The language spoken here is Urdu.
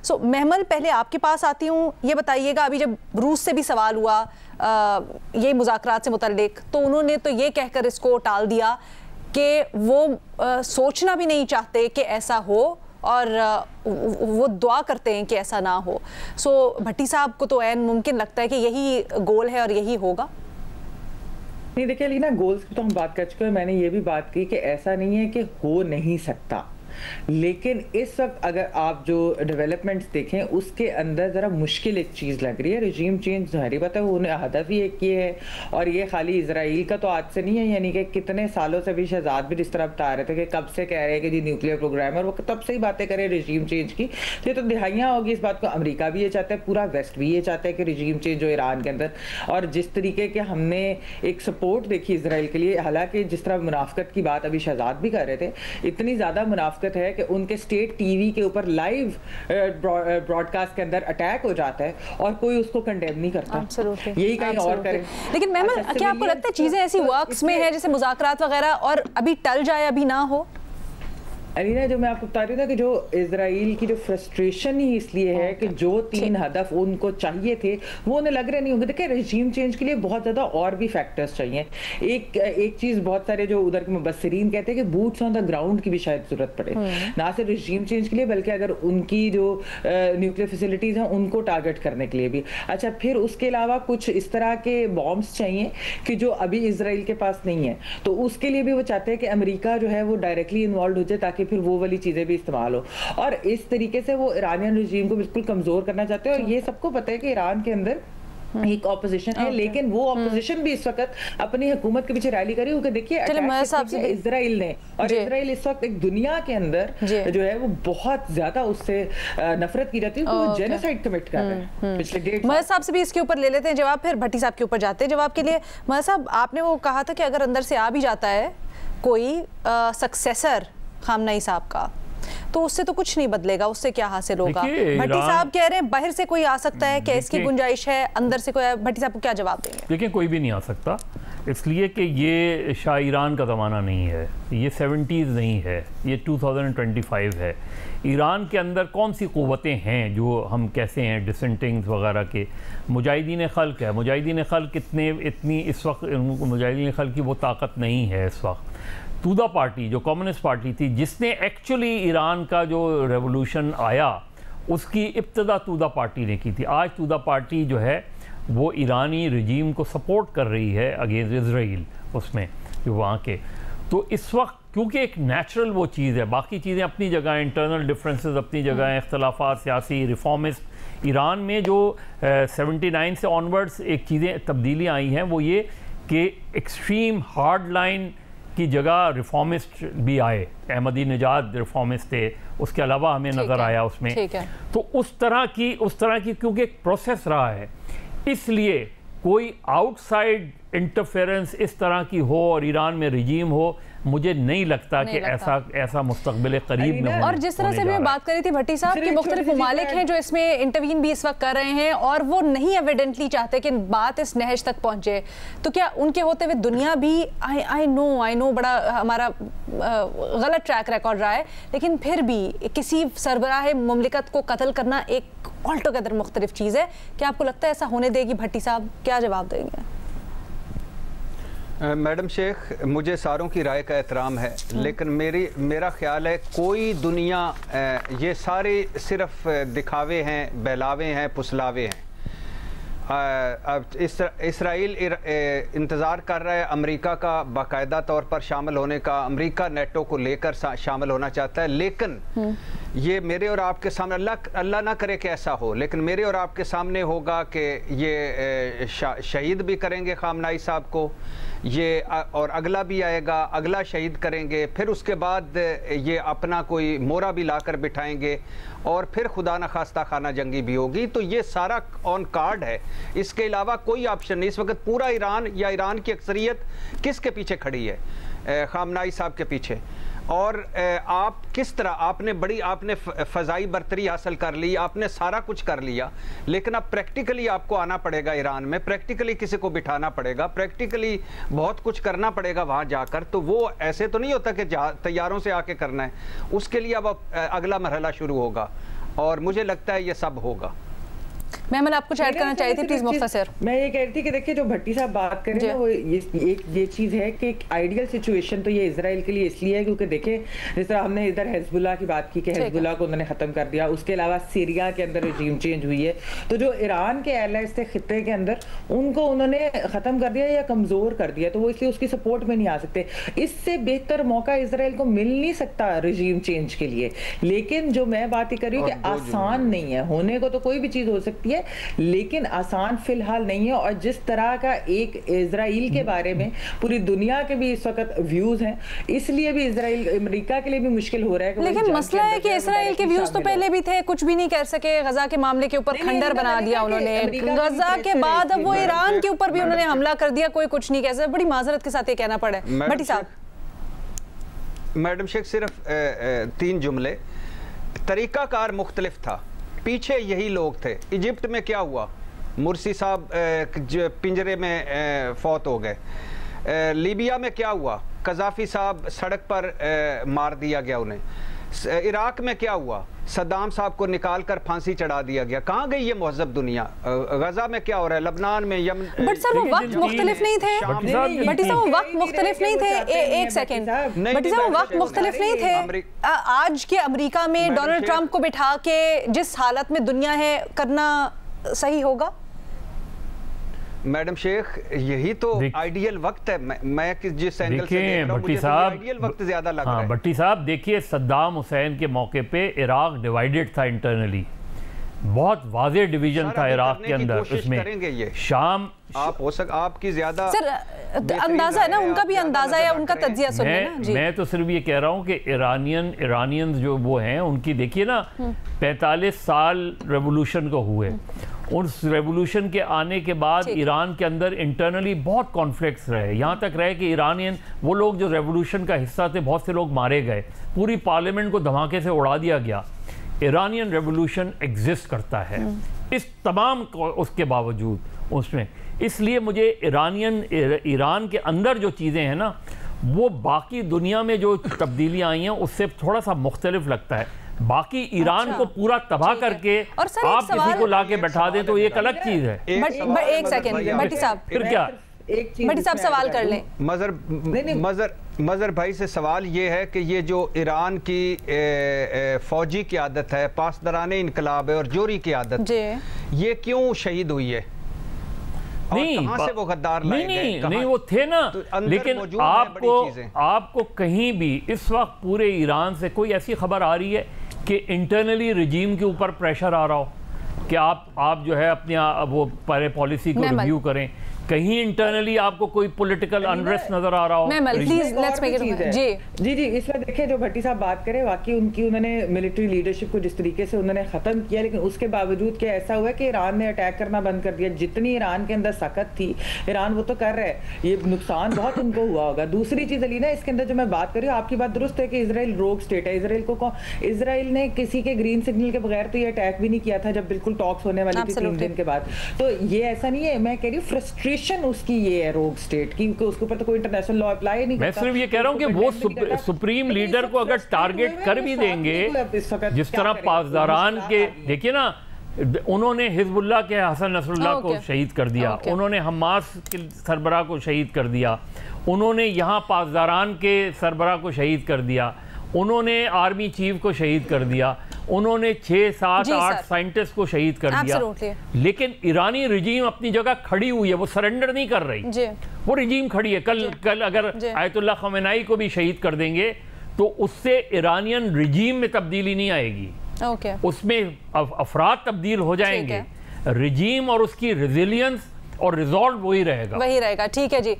سو محمل پہلے آپ کے پاس آتی ہوں، یہ بتائیے گا ابھی جب روس سے بھی سوال ہوا یہ مذاکرات سے متعلق تو انہوں نے تو یہ کہہ کر اس کو ٹال دیا کہ وہ سوچنا بھی نہیں چاہتے کہ ایسا ہو اور وہ دعا کرتے ہیں کہ ایسا نہ ہو. سو بھٹی صاحب کو تو عین ممکن لگتا ہے کہ یہی گول ہے اور یہی ہوگا. نہیں دیکھیں لینا، گولز کی تو ہم بات کر چکے ہیں. میں نے یہ بھی بات کی کہ ایسا نہیں ہے کہ ہو نہیں سکتا، لیکن اس وقت اگر آپ جو ڈیولپمنٹس دیکھیں اس کے اندر ذرا مشکل ایک چیز لگ رہی ہے. رجیم چینج ظاہری بات ہے وہ انہیں ہدف ہی ایک یہ ہے، اور یہ خالی اسرائیل کا تو آج سے نہیں ہے، یعنی کہ کتنے سالوں سے بھی شہزاد بھی جس طرح بتا رہے تھے کہ کب سے کہہ رہے ہیں کہ جی نیوکلیئر پروگرام ہے، اور وہ تب سے ہی باتیں کریں رجیم چینج کی. یہ تو دہائیاں ہوگی اس بات کو. امریکہ بھی یہ چاہتا ہے، پورا ویسٹ بھی یہ چاہتا ہے کہ رجیم چینج ہو ایران کے اندر. اور جس طریقے کے ہم نے ایک سپورٹ دیکھی اسرائیل کے لیے، حالانکہ جس طرح منافقت کی بات ابھی شہزاد بھی کر رہے تھے، اتنی زیادہ منافقت ہے کہ ان کے اسٹیٹ ٹی وی کے اوپر لائیو براڈ کاسٹ کے اندر اٹیک ہو جاتا ہے اور کوئی اس کو کنڈیم نہیں کرتا. یہی کہیں اور کرے. لیکن محمد کیا آپ کو لگتا ہے چیزیں ایسی ورکس میں ہیں جیسے مذاکرات وغیرہ اور ابھی ٹل جائے ابھی نہ ہو؟ علینا جو میں آپ کو بتا رہی تھا کہ جو اسرائیل کی جو فرسٹریشن ہی اس لیے ہے کہ جو 3 ہدف ان کو چاہیے تھے وہ انہیں لگ رہے نہیں ہوں گے. دیکھیں رجیم چینج کے لیے بہت زیادہ اور بھی فیکٹرز چاہیے. ایک چیز بہت سارے جو ادھر کے مبصرین کہتے ہیں کہ بوٹس آن دا گراؤنڈ کی بھی شاید ضرورت پڑے، نہ صرف رجیم چینج کے لیے بلکہ اگر ان کی جو نیوکلیئر فیسلٹیز ہیں ان کو ٹارگٹ کرنے کے لیے بھی. اچھا پھر اس کے علاوہ کچھ اس طرح کے بامبس چاہیے کہ جو ابھی اسرائیل کے پاس نہیں ہے، تو اس کے لیے بھی وہ چاہتے ہیں کہ امریکہ جو ہے وہ ڈائریکٹلی انوالوڈ ہو جائے تاکہ پھر وہ والی چیزیں بھی استعمال ہو. اور اس طریقے سے وہ ایرانین رجیم کو بالکل کمزور کرنا چاہتے ہیں. اور یہ سب کو پتہ ہے کہ ایران کے اندر ایک اپوزیشن ہے، لیکن وہ اپوزیشن بھی اس وقت اپنی حکومت کے پیچھے ریلی کری کیونکہ دیکھیے اسرائیل نے، اور اسرائیل اس وقت ایک دنیا کے اندر جو ہے وہ بہت زیادہ اس سے نفرت کی جاتی ہے، وہ جینوسائیڈ کمٹ کر رہے ہیں پچھلے 1.5 سال. مہر صاحب سے بھی اس کے اوپر لے لیتے ہیں جواب، پھر بھٹی صاحب کے اوپر جاتے ہیں جواب کے لیے. مہر صاحب آپ نے وہ کہا تھا کہ اگر اندر سے آ بھی جاتا ہے کوئی سکسیسر خامنہئی صاحب کا تو اس سے تو کچھ نہیں بدلے گا، اس سے کیا حاصل ہوگا؟ بھٹی صاحب کہہ رہے ہیں باہر سے کوئی آ سکتا ہے، کہ اس کی گنجائش ہے، اندر سے کوئی. بھٹی صاحب کو کیا جواب دیں گے؟ دیکھیں کوئی بھی نہیں آ سکتا، اس لیے کہ یہ شاہ ایران کا زمانہ نہیں ہے، یہ 70s نہیں ہے، یہ 2025 ہے. ایران کے اندر کون سی قوتیں ہیں جو ہم کیسے ہیں ڈسنٹنگز وغیرہ کے؟ مجاہدین خلق ہے. مجاہدین خلق اتنی اس وقت مجاہدین خلق کی وہ طاقت نہیں ہے اس وقت. تودا پارٹی جو کمیونسٹ پارٹی تھی جس نے ایکچولی ایران کا جو ریولوشن آیا اس کی ابتدا تودا پارٹی نے کی تھی. آج تودا پارٹی جو ہے وہ ایرانی رجیم کو سپورٹ کر رہی ہے اگینسٹ اسرائیل اس میں جو وہاں کے. تو اس وقت کیونکہ ایک نیچرل وہ چیز ہے، باقی چیزیں اپنی جگہ، انٹرنل ڈفرینسز اپنی جگہ ہیں، اختلافات سیاسی ریفارمسٹ. ایران میں جو 79 سے آنورڈز ایک چیزیں تبدیلیاں آئی ہیں وہ یہ کہ ایکسٹریم ہارڈ لائن کی جگہ ریفارمسٹ بھی آئے. احمدی نژاد ریفارمسٹ تھے، اس کے علاوہ ہمیں نظر آیا اس میں. تو اس طرح کی کیونکہ ایک پروسیس رہا ہے، اس لیے کوئی آؤٹ سائڈ انٹرفیرنس اس طرح کی ہو اور ایران میں رجیم ہو، مجھے نہیں لگتا کہ ایسا مستقبل قریب میں اور جس طرح سے میں بات کر رہی تھی بھٹی صاحب کہ مختلف ممالک ہیں جو اس میں انٹروین بھی اس وقت کر رہے ہیں اور وہ نہیں ایویڈنٹلی چاہتے کہ بات اس نہج تک پہنچے. تو کیا ان کے ہوتے ہوئے دنیا بھی آئی نو بڑا ہمارا غلط ٹریک ریکارڈ رہا ہے، لیکن پھر بھی کسی سربراہ مملکت کو قتل کرنا ایک آل ٹوگیدر مختلف چیز ہے. کیا آپ کو لگتا ہے ایسا ہونے دے گی؟ بھٹی صاحب کیا جواب دیں گے؟ میڈم شیخ مجھے ساروں کی رائے کا احترام ہے، لیکن میرا خیال ہے کوئی دنیا یہ سارے صرف دکھاوے ہیں، بہلاوے ہیں، پسلاوے ہیں. اسرائیل انتظار کر رہا ہے امریکہ کا باقاعدہ طور پر شامل ہونے کا. امریکہ نیٹو کو لے کر شامل ہونا چاہتا ہے، لیکن یہ میرے اور آپ کے سامنے، اللہ نہ کرے کہ ایسا ہو، لیکن میرے اور آپ کے سامنے ہوگا کہ یہ شہید بھی کریں گے خامنہئی صاحب کو، یہ اور اگلا بھی آئے گا، اگلا شہید کریں گے، پھر اس کے بعد یہ اپنا کوئی مورا بھی لا کر بٹھائیں گے اور پھر خدا نخواستہ خانہ جنگی بھی ہوگی. تو یہ سارا آن کارڈ ہے، اس کے علاوہ کوئی آپشن نہیں. اس وقت پورا ایران یا ایران کی اکثریت کس کے پیچھے کھڑی ہے؟ خامنہئی صاحب کے پیچھے. اور آپ کس طرح آپ نے فضائی برتری حاصل کر لی، آپ نے سارا کچھ کر لیا، لیکن اب پریکٹیکلی آپ کو آنا پڑے گا ایران میں، پریکٹیکلی کسی کو بٹھانا پڑے گا، پریکٹیکلی بہت کچھ کرنا پڑے گا وہاں جا کر. تو وہ ایسے تو نہیں ہوتا کہ طیاروں سے آ کے کرنا ہے. اس کے لیے اب اگلا مرحلہ شروع ہوگا. اور مجھے لگتا ہے یہ سب ہوگا. میں آپ کچھ ایڈ کرنا چاہیے تھی پلیز مختصر. میں یہ کہہ رہی تھی کہ دیکھیں جو بھٹی صاحب بات کریں نا وہ یہ چیز ہے کہ ایک آئیڈیل سچویشن تو یہ اسرائیل کے لیے اس لیے ہے کیونکہ دیکھیں جس طرح ہم نے ادھر حزب اللہ کی بات کی کہ حزب اللہ کو انہوں نے ختم کر دیا, اس کے علاوہ سیریا کے اندر رجیم چینج ہوئی ہے, تو جو ایران کے ایلائز تھے خطے کے اندر ان کو انہوں نے ختم کر دیا یا کمزور کر دیا, تو وہ اس لیے اس کی سپورٹ میں نہیں آ سکتے. اس سے بہتر موقع اسرائیل کو مل نہیں سکتا رجیم چینج کے لیے. لیکن جو میں بات ہی کر رہی ہوں کہ آسان نہیں ہے, ہونے کو تو کوئی بھی چیز ہو سکتی ہے لیکن آسان فی الحال نہیں ہے. اور جس طرح کا ایک اسرائیل کے بارے میں پوری دنیا کے بھی اس وقت ویوز ہیں, اس لیے بھی اسرائیل امریکہ کے لیے بھی مشکل ہو رہا ہے. لیکن مسئلہ ہے کہ اسرائیل کے ویوز تو پہلے بھی تھے, کچھ بھی نہیں کر سکے, غزہ کے معاملے کے اوپر کھنڈر بنا دیا انہوں نے, غزہ کے بعد اب وہ ایران کے اوپر بھی انہوں نے حملہ کر دیا, کوئی کچھ نہیں کہہ سکتا. بڑی معذرت کے ساتھ یہ کہنا پڑا ہے. بھٹی صاحب. میڈم شیخ صرف 3 جملے. طریقہ کار مختلف تھا, پیچھے یہی لوگ تھے. ایجپٹ میں کیا ہوا, مرسی صاحب پنجرے میں فوت ہو گئے. لیبیا میں کیا ہوا, قذافی صاحب سڑک پر مار دیا گیا انہیں. عراق میں کیا ہوا, صدام صاحب کو نکال کر پھانسی چڑھا دیا گیا. کہاں گئی یہ مہذب دنیا؟ غزہ میں کیا ہو رہا ہے, لبنان میں, یمن. بٹ سر وہ وقت مختلف نہیں تھے. بٹی صاحب وہ وقت مختلف نہیں تھے. ایک سیکنڈ, بٹی صاحب وہ وقت مختلف نہیں تھے. آج کے امریکہ میں ڈونلڈ ٹرمپ کو بٹھا کے جس حالت میں دنیا ہے کرنا صحیح ہوگا؟ میڈم شیخ یہی تو آئیڈیل وقت ہے. میں جس اینگل سے دیکھ رہا ہوں مجھے آئیڈیل وقت زیادہ لگ رہا ہے. بھٹی صاحب دیکھیے, صدام حسین کے موقع پہ عراق ڈیوائیڈڈ تھا انٹرنلی, بہت واضح ڈویژن تھا عراق کے اندر. اس میں شام آپ کی زیادہ سر اندازہ ہے نا, ان کا بھی اندازہ ہے, ان کا تجزیہ سنیں نا. میں تو صرف یہ کہہ رہا ہوں کہ ایرانینز جو وہ ہیں ان کی دیکھیے نا 45 سال ریولوشن کو ہوئے. اس ریولوشن کے آنے کے بعد ایران کے اندر انٹرنلی بہت کانفلکٹس رہے, یہاں تک رہے کہ ایرانین وہ لوگ جو ریولوشن کا حصہ تھے بہت سے لوگ مارے گئے, پوری پارلیمنٹ کو دھماکے سے اڑا دیا گیا. ایرانین ریولوشن ایگزسٹ کرتا ہے اس تمام اس کے باوجود اس میں. اس لیے مجھے ایران کے اندر جو چیزیں ہیں نا وہ باقی دنیا میں جو تبدیلیاں آئی ہیں اس سے تھوڑا سا مختلف لگتا ہے. باقی ایران کو پورا تباہ کر کے آپ کسی کو لا کے بیٹھا دیں تو یہ ایک الگ چیز ہے. ایک سیکنڈ بھٹی صاحب, پھر کیا بھٹی صاحب سوال کر لیں. مظہر بھائی سے سوال یہ ہے کہ یہ جو ایران کی فوجی قیادت ہے, پاسداران انقلاب ہے اور جوہری قیادت, یہ کیوں شہید ہوئی ہے؟ نہیں وہ تھے نا, لیکن آپ کو کہیں بھی اس وقت پورے ایران سے کوئی ایسی خبر آ رہی ہے کہ انٹرنلی رجیم کے اوپر پریشر آ رہا ہو کہ آپ جو ہے اپنی وہ پالیسی کو ریویو کریں؟ کہیں انٹرنلی آپ کو کوئی پولیٹیکل انریسٹ نظر آ رہا ہو؟ جی اس میں دیکھیں جو بھٹی صاحب بات کریں, واقعی انہوں نے ملٹری لیڈرشپ کو جس طریقے سے انہوں نے ختم کیا, لیکن اس کے باوجود کیا ایسا ہوا کہ ایران نے اٹیک کرنا بند کر دیا. جتنی ایران کے اندر سخت تھی ایران وہ تو کر رہا ہے, یہ نقصان بہت ان کو ہوا ہوگا. دوسری چیز علینا اس کے اندر جو میں بات کر رہی ہوں, آپ کی بات درست ہے کہ اسرائیل روگ اسٹیٹ ہے. اسرائیل نے کسی کے گرین سگنل کے بغیر تو یہ اٹیک بھی نہیں کیا تھا جب بالکل ٹاکس ہونے والی تھی 3 دن کے بعد. تو یہ ایسا نہیں ہے, میں کہہ رہی ہوں فرسٹریشن اس کی یہ ہے روگ سٹیٹ کی, کیونکہ اس کے اوپر تو کوئی انٹرنیشنل لا اپلائی نہیں کرتا. میں صرف یہ کہہ رہا ہوں کہ وہ سپریم لیڈر کو اگر ٹارگٹ کر بھی دیں گے, جس طرح پاسداران کے دیکھیے نا, انہوں نے حزب اللہ کے حسن نصر اللہ کو شہید کر دیا, انہوں نے حماس کے سربراہ کو شہید کر دیا, انہوں نے یہاں پاسداران کے سربراہ کو شہید کر دیا, انہوں نے آرمی چیف کو شہید کر دیا, انہوں نے 6, 7, 8 سائنٹسٹ کو شہید کر دیا. لیکن ایرانی رجیم اپنی جگہ کھڑی ہوئی ہے, وہ سرنڈر نہیں کر رہی, وہ رجیم کھڑی ہے. کل اگر آیت اللہ خمینائی کو بھی شہید کر دیں گے تو اس سے ایرانین رجیم میں تبدیلی نہیں آئے گی, اس میں افراد تبدیل ہو جائیں گے, رجیم اور اس کی ریزیلینس اور ریزالٹ وہی رہے گا. ٹھیک ہے جی.